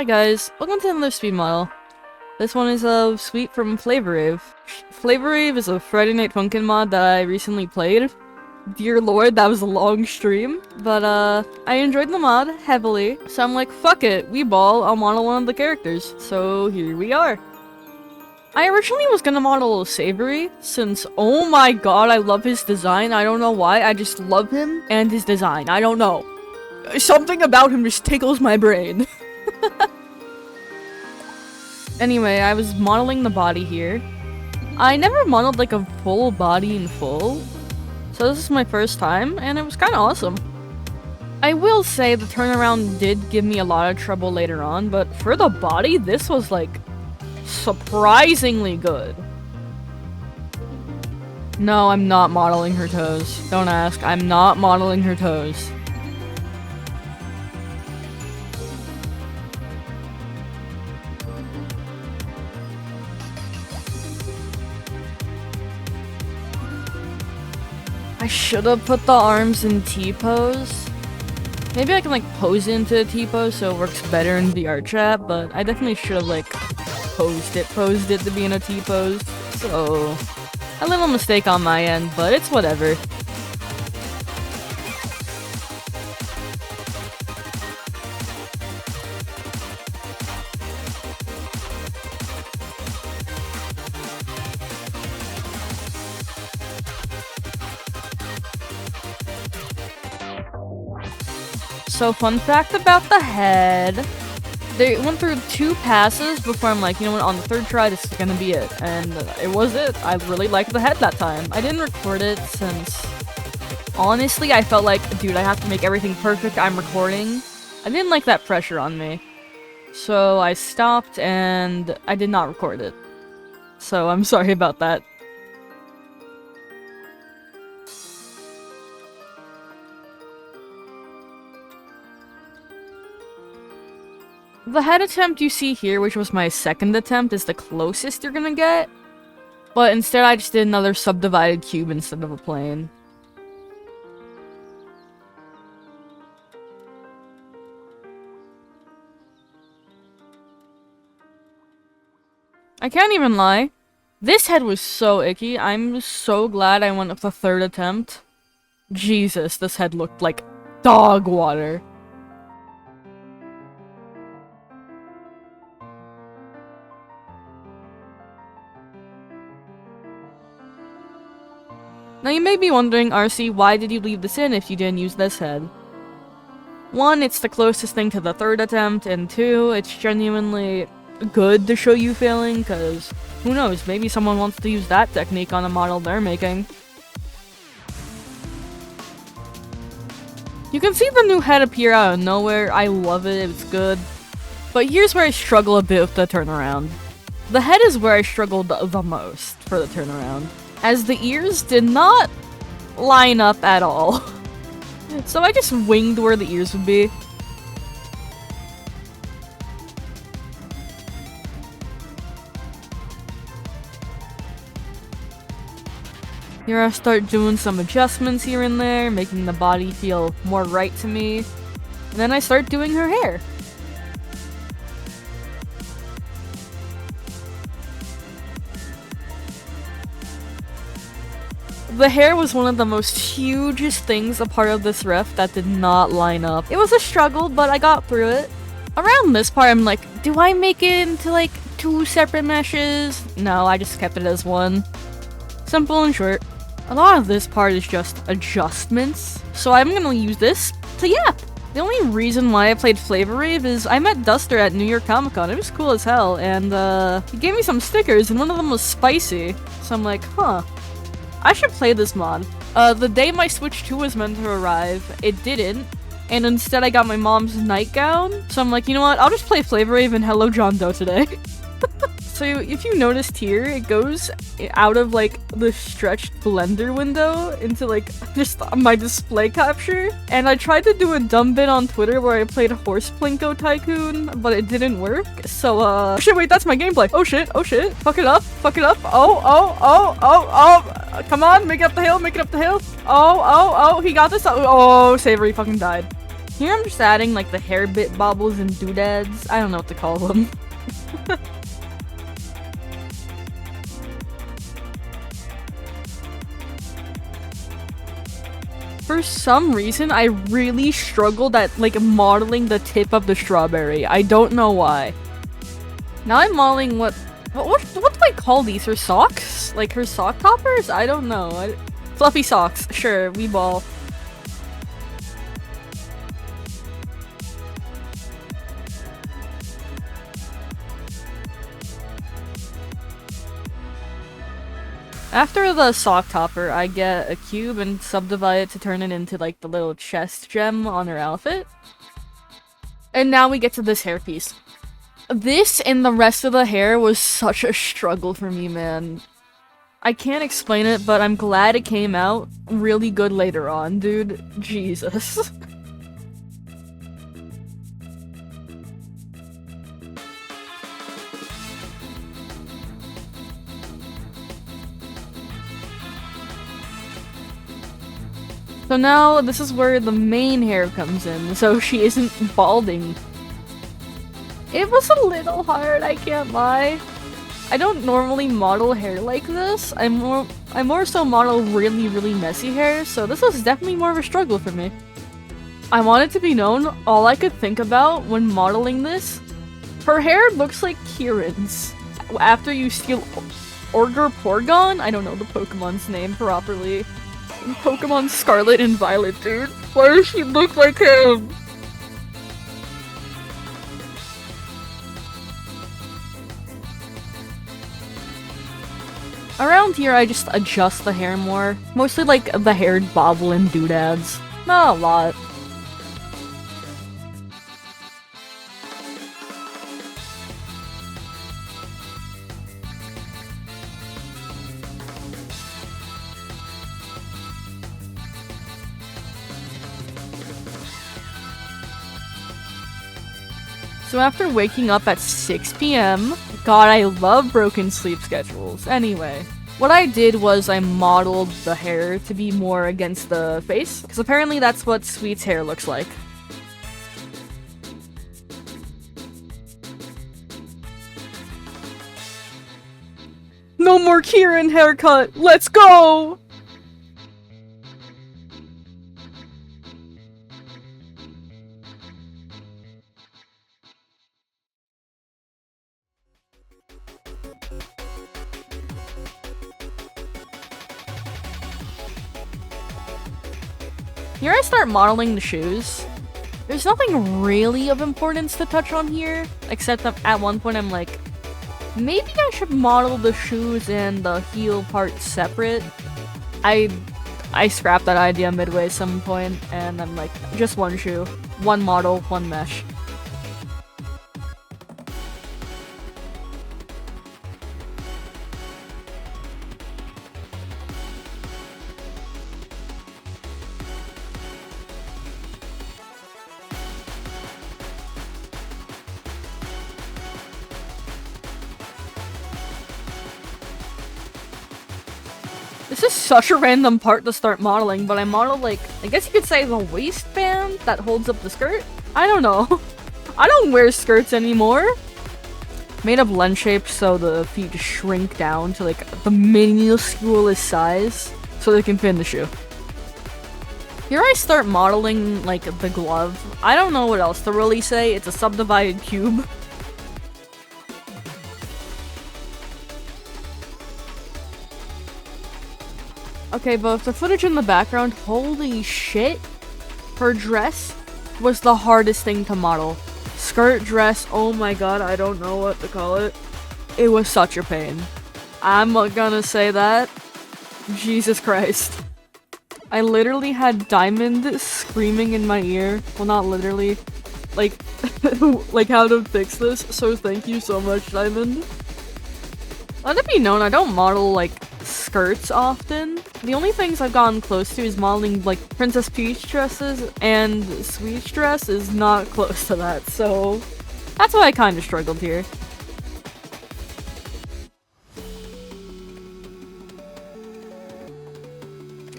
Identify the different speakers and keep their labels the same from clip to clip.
Speaker 1: Hi guys, welcome to another speed model. This one is Sweet from Rave. Rave is a Friday Night Funkin' mod that I recently played. Dear lord, that was a long stream. But I enjoyed the mod heavily, so I'm like, fuck it, I'll model one of the characters. So here we are. I originally was gonna model Savory, since, oh my god, I love his design. I don't know why, I just love him and his design. I don't know. Something about him just tickles my brain. Anyway, I was modeling the body here. I never modeled like a full body in full, so this is my first time, and it was kind of awesome. I will say the turnaround did give me a lot of trouble later on, but for the body, this was like surprisingly good. No, I'm not modeling her toes. Don't ask. I'm not modeling her toes. I should have put the arms in T-pose. Maybe I can like pose it into a T-pose so it works better in VRChat, but I definitely should have like posed it to be in a T-pose. So, a little mistake on my end, but it's whatever. So fun fact about the head, they went through 2 passes before I'm like, you know what, on the 3rd try this is gonna be it, and it was it. I really liked the head that time. I didn't record it since, honestly, I felt like, dude, I have to make everything perfect, I'm recording. I didn't like that pressure on me. So I stopped and I did not record it. So I'm sorry about that. The head attempt you see here, which was my 2nd attempt, is the closest you're gonna get. But instead I just did another subdivided cube instead of a plane. I can't even lie. This head was so icky. I'm so glad I went with the 3rd attempt. Jesus, this head looked like dog water. Now you may be wondering, RC, why did you leave this in if you didn't use this head? 1, it's the closest thing to the 3rd attempt, and 2, it's genuinely good to show you failing, because who knows, maybe someone wants to use that technique on a model they're making. You can see the new head appear out of nowhere. I love it, it's good. But here's where I struggle a bit with the turnaround. The head is where I struggled the most for the turnaround, as the ears did not line up at all. So I just winged where the ears would be. Here I start doing some adjustments here and there, making the body feel more right to me. And then I start doing her hair. The hair was one of the most hugest things a part of this ref that did not line up. It was a struggle, but I got through it. Around this part, I'm like, do I make it into like 2 separate meshes? No, I just kept it as 1. Simple and short. A lot of this part is just adjustments, so I'm gonna use this to yap. The only reason why I played Rave is I met Duster at New York Comic Con. It was cool as hell, and he gave me some stickers, and one of them was spicy. So I'm like, huh. I should play this mod. The day my Switch 2 was meant to arrive, it didn't, and instead I got my mom's nightgown. So I'm like, you know what, I'll just play Rave and Hello John Doe today. So if you noticed here, it goes out of like the stretched blender window into like just my display capture. And I tried to do a dumb bit on Twitter where I played Horse Plinko Tycoon, but it didn't work. So oh shit, wait, that's my gameplay. Oh shit, fuck it up, oh, come on, make it up the hill, he got this. Oh, Savory fucking died. Here I'm just adding like the hair bit bobbles and doodads. I don't know what to call them. For some reason, I really struggled at like modeling the tip of the strawberry. I don't know why. Now I'm modeling what do I call these? Her socks? Like her sock toppers? I don't know. Fluffy socks. Sure, we ball. After the sock topper, I get a cube and subdivide it to turn it into like the little chest gem on her outfit. And now we get to this hairpiece. This and the rest of the hair was such a struggle for me, man. I can't explain it, but I'm glad it came out really good later on, dude. Jesus. So now, this is where the main hair comes in, so she isn't balding. It was a little hard, I can't lie. I don't normally model hair like this. I more so model really messy hair, so this was definitely more of a struggle for me. I want it to be known, all I could think about when modeling this, her hair looks like Kieran's. After you steal Orger Porygon? I don't know the Pokemon's name properly. Pokemon Scarlet and Violet, dude. Why does she look like him? Around here, I just adjust the hair more. Mostly like the haired bobble and doodads. Not a lot. So after waking up at 6 p.m, God, I love broken sleep schedules. Anyway, what I did was I modeled the hair to be more against the face, because apparently that's what Sweet's hair looks like. No more Kieran haircut! Let's go! Here I start modeling the shoes. There's nothing really of importance to touch on here, except that at one point I'm like, maybe I should model the shoes and the heel part separate. I scrapped that idea midway some point, and I'm like, just one shoe, one model, one mesh. This is such a random part to start modeling, but I modeled like, I guess you could say the waistband that holds up the skirt? I don't know. I don't wear skirts anymore. Made up lens shapes so the feet just shrink down to like the minusculest size so they can fit in the shoe. Here I start modeling like the glove. I don't know what else to really say, it's a subdivided cube. Okay, but the footage in the background, holy shit. Her dress was the hardest thing to model. Skirt, dress, oh my god, I don't know what to call it. It was such a pain. I'm gonna say that. Jesus Christ. I literally had Diamond screaming in my ear. Well, not literally. Like, like how to fix this, so thank you so much, Diamond. Let it be known, I don't model, like, skirts often. The only things I've gotten close to is modeling like Princess Peach dresses, and Sweet's dress is not close to that, so that's why I kind of struggled here.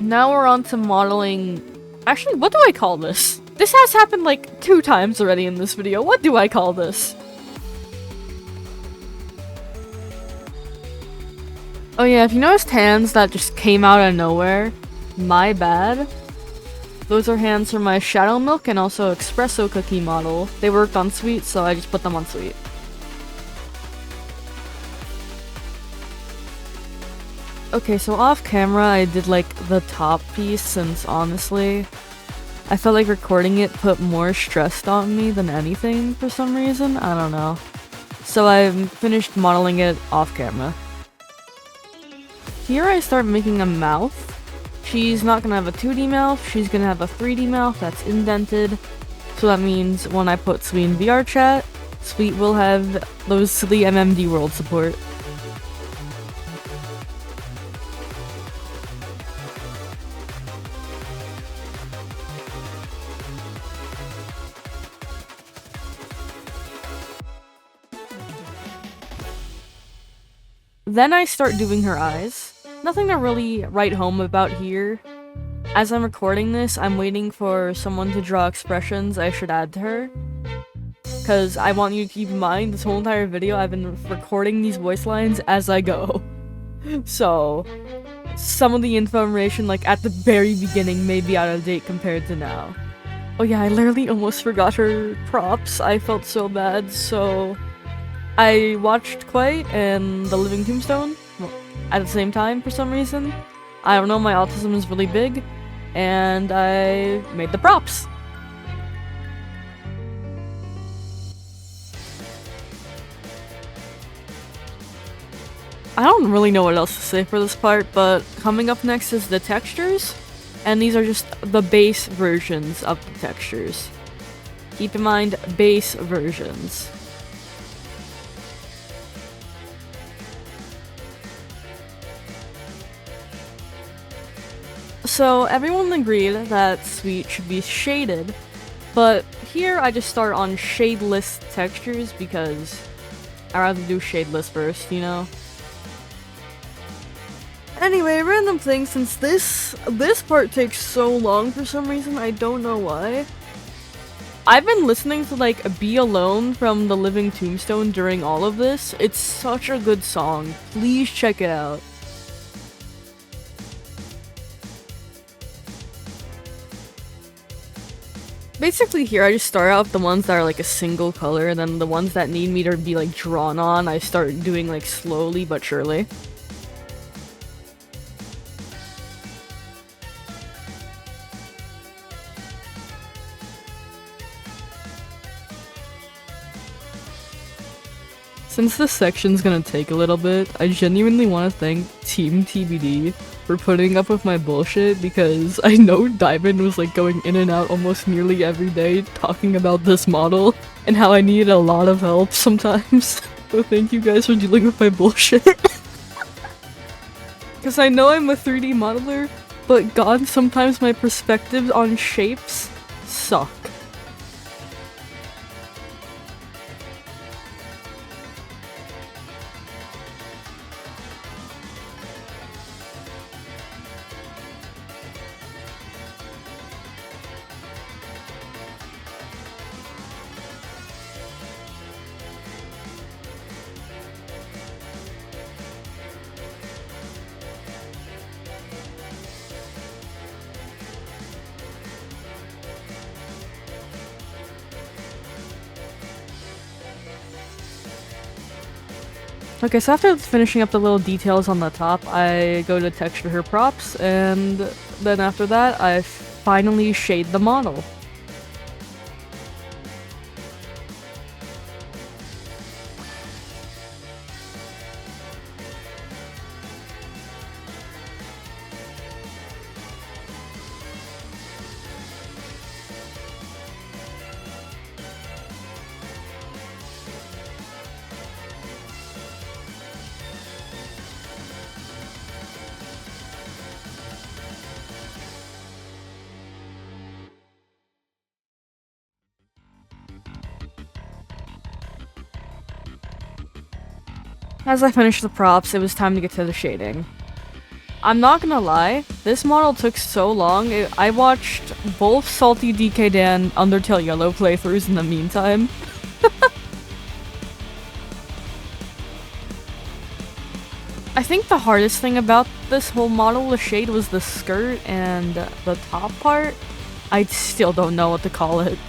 Speaker 1: Now we're on to modeling. Actually, what do I call this? This has happened like 2 times already in this video. What do I call this? Oh yeah, if you noticed hands that just came out of nowhere, my bad. Those are hands from my Shadow Milk and also Espresso Cookie model. They worked on Sweet, so I just put them on Sweet. Okay, so off camera I did like the top piece since honestly, I felt like recording it put more stress on me than anything for some reason. I don't know. So I finished modeling it off camera. Here I start making a mouth. She's not gonna have a 2D mouth, she's gonna have a 3D mouth that's indented. So that means when I put Sweet in VRChat, Sweet will have those silly MMD world support. Then I start doing her eyes. Nothing to really write home about here. As I'm recording this, I'm waiting for someone to draw expressions I should add to her. Because I want you to keep in mind, this whole entire video I've been recording these voice lines as I go. So, some of the information like at the very beginning may be out of date compared to now. Oh yeah, I literally almost forgot her props. I felt so bad, so I watched Quite and The Living Tombstone at the same time for some reason. I don't know, my autism is really big, and I made the props. I don't really know what else to say for this part, but coming up next is the textures, and these are just the base versions of the textures. Keep in mind, base versions. So everyone agreed that Sweet should be shaded, but here I just start on shadeless textures because I'd rather do shadeless first, you know? Anyway, random thing, since this part takes so long for some reason, I don't know why. I've been listening to like Be Alone from The Living Tombstone during all of this. It's such a good song. Please check it out. Basically here I just start out with the ones that are like a single color, and then the ones that need me to be like drawn on, I start doing like slowly but surely. Since this section's gonna take a little bit, I genuinely want to thank Team TBD for putting up with my bullshit, because I know Diamond was like going in and out almost nearly every day talking about this model and how I needed a lot of help sometimes. So thank you guys for dealing with my bullshit. Because I know I'm a 3D modeler, but god, sometimes my perspectives on shapes suck. Okay, so after finishing up the little details on the top, I go to texture her props, and then after that, I finally shade the model. As I finished the props, it was time to get to the shading. I'm not gonna lie, this model took so long. I watched both Salty DK Dan Undertale Yellow playthroughs in the meantime. I think the hardest thing about this whole model with Shade was the skirt and the top part. I still don't know what to call it.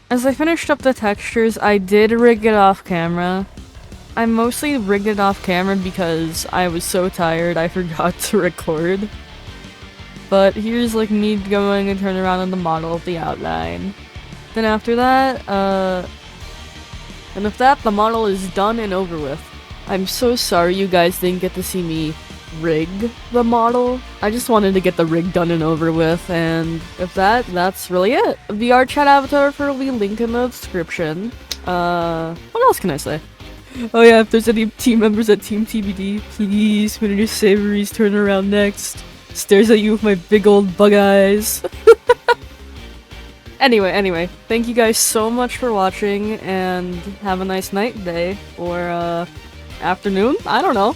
Speaker 1: As I finished up the textures, I did rig it off camera. I mostly rigged it off camera because I was so tired I forgot to record. But here's like me going and turn around on the model of the outline. Then after that, and with that, the model is done and over with. I'm so sorry you guys didn't get to see me rig the model. I just wanted to get the rig done and over with, and with that, that's really it. VRChat avatar will be linked in the description. What else can I say? Oh yeah, if there's any team members at Team TBD, please, when your Savory's turn around next, stares at you with my big old bug eyes. Anyway, thank you guys so much for watching, and have a nice night, day, or afternoon? I don't know.